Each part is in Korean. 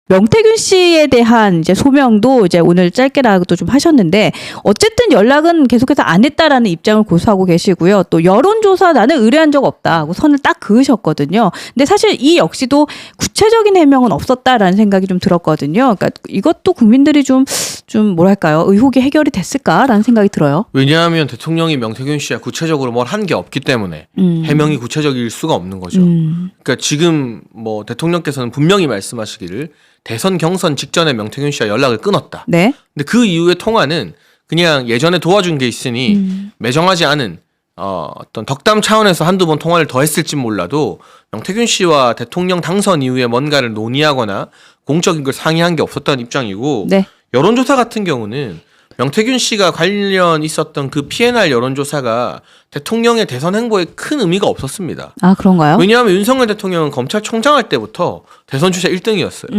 명태균 씨에 대한 이제 소명도 이제 오늘 짧게라도 좀 하셨는데 어쨌든 연락은 계속해서 안 했다라는 입장을 고수하고 계시고요. 또 여론조사 나는 의뢰한 적 없다 하고 선을 딱 그으셨거든요. 근데 사실 이 역시도 구체적인 해명은 없었다라는 생각이 좀 들었거든요. 그러니까 이것도 국민들이 좀 뭐랄까요? 의혹이 해결이 됐을까라는 생각이 들어요. 왜냐하면 대통령이 명태균 씨와 구체적으로 뭘 한 게 없기 때문에 해명이 구체적일 수가 없는 거죠. 그러니까 지금 뭐 대통령께서는 분명히 말씀하시기를 대선 경선 직전에 명태균 씨와 연락을 끊었다. 네. 근데 그 이후의 통화는 그냥 예전에 도와준 게 있으니 매정하지 않은 어떤 덕담 차원에서 한두 번 통화를 더 했을진 몰라도 명태균 씨와 대통령 당선 이후에 뭔가를 논의하거나 공적인 걸 상의한 게 없었다는 입장이고 네. 여론조사 같은 경우는 명태균 씨가 관련 있었던 그 PNR 여론조사가 대통령의 대선 행보에 큰 의미가 없었습니다. 아, 그런가요? 왜냐하면 윤석열 대통령은 검찰총장 할 때부터 대선 주자 1등이었어요.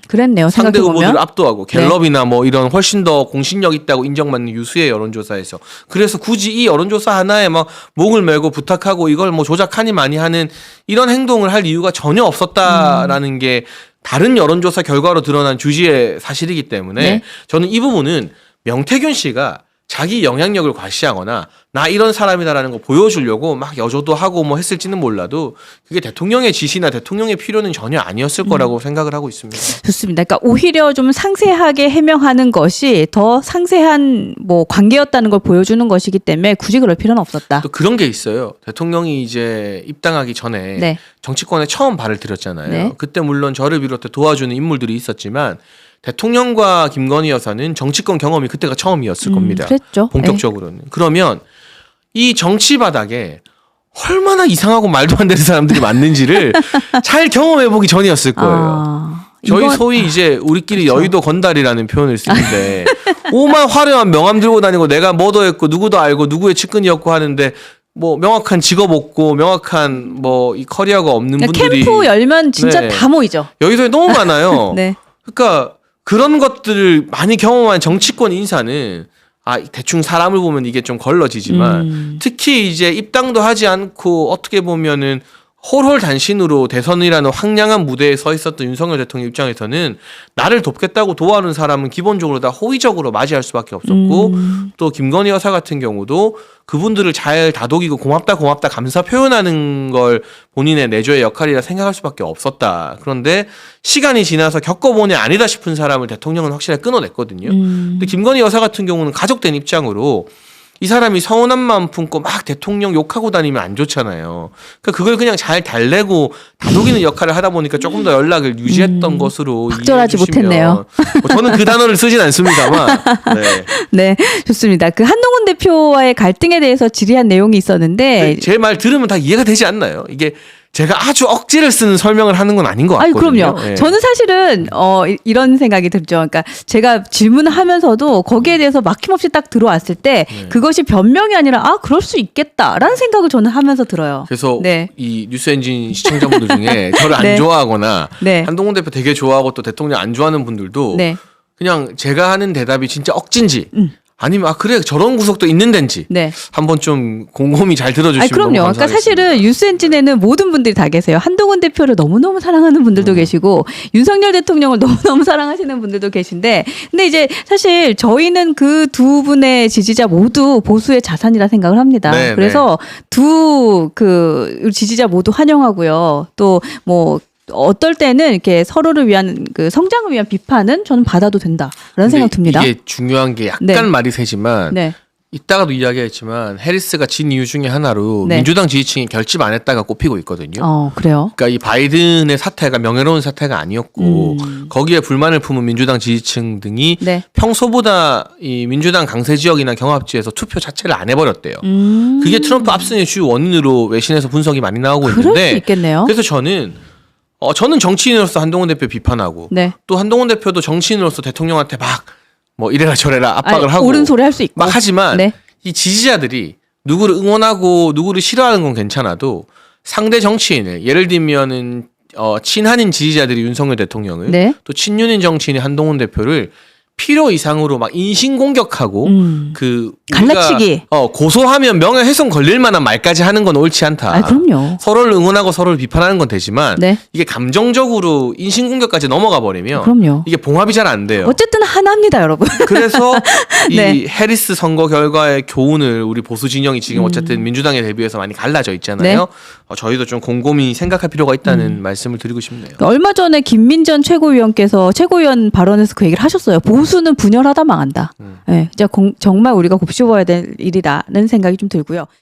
그랬네요. 상대 생각해보면. 후보들을 압도하고 갤럽이나 뭐 이런 훨씬 더 공신력 있다고 인정받는 유수의 여론조사에서 그래서 굳이 이 여론조사 하나에 막 목을 메고 부탁하고 이걸 뭐 조작하니 많이 하는 이런 행동을 할 이유가 전혀 없었다라는 게 다른 여론조사 결과로 드러난 주지의 사실이기 때문에 네. 저는 이 부분은 명태균 씨가 자기 영향력을 과시하거나 나 이런 사람이다라는 거 보여주려고 막 여조도 하고 뭐 했을지는 몰라도 그게 대통령의 지시나 대통령의 필요는 전혀 아니었을 거라고 생각을 하고 있습니다. 좋습니다. 그러니까 오히려 좀 상세하게 해명하는 것이 더 상세한 뭐 관계였다는 걸 보여주는 것이기 때문에 굳이 그럴 필요는 없었다. 또 그런 게 있어요. 대통령이 이제 입당하기 전에 네. 정치권에 처음 발을 들였잖아요. 네. 그때 물론 저를 비롯해 도와주는 인물들이 있었지만 대통령과 김건희 여사는 정치권 경험이 그때가 처음이었을 겁니다. 그랬죠. 본격적으로는. 그러면 이 정치 바닥에 얼마나 이상하고 말도 안 되는 사람들이 많는지를 잘 경험해보기 전이었을 거예요. 저희 소위 이제 우리끼리 그쵸. 여의도 건달이라는 표현을 쓰는데 오만 화려한 명함 들고 다니고 내가 뭐도 했고 누구도 알고 누구의 측근이었고 하는데 뭐 명확한 직업 없고 명확한 뭐 이 커리어가 없는 그러니까 분들이 캠프 열면 진짜 네. 다 모이죠. 여기서 너무 많아요. 네. 그러니까 그런 것들을 많이 경험한 정치권 인사는 대충 사람을 보면 이게 좀 걸러지지만 특히 이제 입당도 하지 않고 어떻게 보면은 홀홀단신으로 대선이라는 황량한 무대에 서 있었던 윤석열 대통령 입장에서는 나를 돕겠다고 도와주는 사람은 기본적으로 다 호의적으로 맞이할 수밖에 없었고 또 김건희 여사 같은 경우도 그분들을 잘 다독이고 고맙다 감사 표현하는 걸 본인의 내조의 역할이라 생각할 수밖에 없었다. 그런데 시간이 지나서 겪어보니 아니다 싶은 사람을 대통령은 확실하게 끊어냈거든요. 근데 김건희 여사 같은 경우는 가족된 입장으로 이 사람이 서운한 마음 품고 막 대통령 욕하고 다니면 안 좋잖아요. 그러니까 그걸 그냥 잘 달래고 다독이는 역할을 하다 보니까 조금 더 연락을 유지했던 것으로 확절하지 못했네요. 뭐 저는 그 단어를 쓰진 않습니다만. 네. 네, 좋습니다. 그 한동훈 대표와의 갈등에 대해서 질의한 내용이 있었는데 제 말 들으면 다 이해가 되지 않나요? 이게 제가 아주 억지를 쓰는 설명을 하는 건 아닌 것 아니, 같거든요. 그럼요. 네. 저는 사실은 이런 생각이 들죠. 그러니까 제가 질문하면서도 거기에 대해서 막힘없이 딱 들어왔을 때 그것이 변명이 아니라 그럴 수 있겠다라는 생각을 저는 하면서 들어요. 그래서 네. 이 뉴스엔진 시청자분들 중에 저를 안 네. 좋아하거나 네. 한동훈 대표 되게 좋아하고 또 대통령 안 좋아하는 분들도 네. 그냥 제가 하는 대답이 진짜 억진지 아니면 그래 저런 구석도 있는 덴지 네. 한번 좀 곰곰이 잘 들어주시면 그럼요. 너무 그러니까 감사하겠습니다. 사실은 뉴스엔진에는 모든 분들이 다 계세요. 한동훈 대표를 너무너무 사랑하는 분들도 계시고 윤석열 대통령을 너무너무 사랑하시는 분들도 계신데 근데 이제 사실 저희는 그 두 분의 지지자 모두 보수의 자산이라 생각을 합니다. 네, 그래서 두 그 지지자 모두 환영하고요. 또 뭐 어떨 때는 이렇게 서로를 위한 그 성장을 위한 비판은 저는 받아도 된다라는 생각 듭니다. 이게 중요한 게 약간 네. 말이 세지만 네. 이따가도 이야기했지만 해리스가 진 이유 중에 하나로 네. 민주당 지지층이 결집 안 했다가 꼽히고 있거든요. 그래요. 그러니까 이 바이든의 사태가 명예로운 사태가 아니었고 거기에 불만을 품은 민주당 지지층 등이 네. 평소보다 이 민주당 강세 지역이나 경합지에서 투표 자체를 안 해버렸대요. 그게 트럼프 압승의 주요 원인으로 외신에서 분석이 많이 나오고 그럴 수 있는데 있겠네요. 그래서 저는 정치인으로서 한동훈 대표 비판하고 네. 또 한동훈 대표도 정치인으로서 대통령한테 막 뭐 이래라 저래라 압박을 아니, 하고 옳은 소리 할 수 있고 막 하지만 네. 이 지지자들이 누구를 응원하고 누구를 싫어하는 건 괜찮아도 상대 정치인을 예를 들면은 친한인 지지자들이 윤석열 대통령을 네. 또 친윤인 정치인이 한동훈 대표를 필요 이상으로 막 인신 공격하고 그 갈라치기. 고소하면 명예훼손 걸릴 만한 말까지 하는 건 옳지 않다. 아, 그럼요. 서로를 응원하고 서로를 비판하는 건 되지만 네. 이게 감정적으로 인신 공격까지 넘어가 버리면 그럼요. 이게 봉합이 잘 안 돼요. 어쨌든 하나입니다, 여러분. 그래서 이 네. 해리스 선거 결과의 교훈을 우리 보수 진영이 지금 어쨌든 민주당에 대비해서 많이 갈라져 있잖아요. 네. 저희도 좀 곰곰이 생각할 필요가 있다는 말씀을 드리고 싶네요. 얼마 전에 김민전 최고위원께서 최고위원 발언에서 그 얘기를 하셨어요. 보수는 분열하다 망한다. 네, 진짜 정말 우리가 곱씹어야 될 일이라는 생각이 좀 들고요.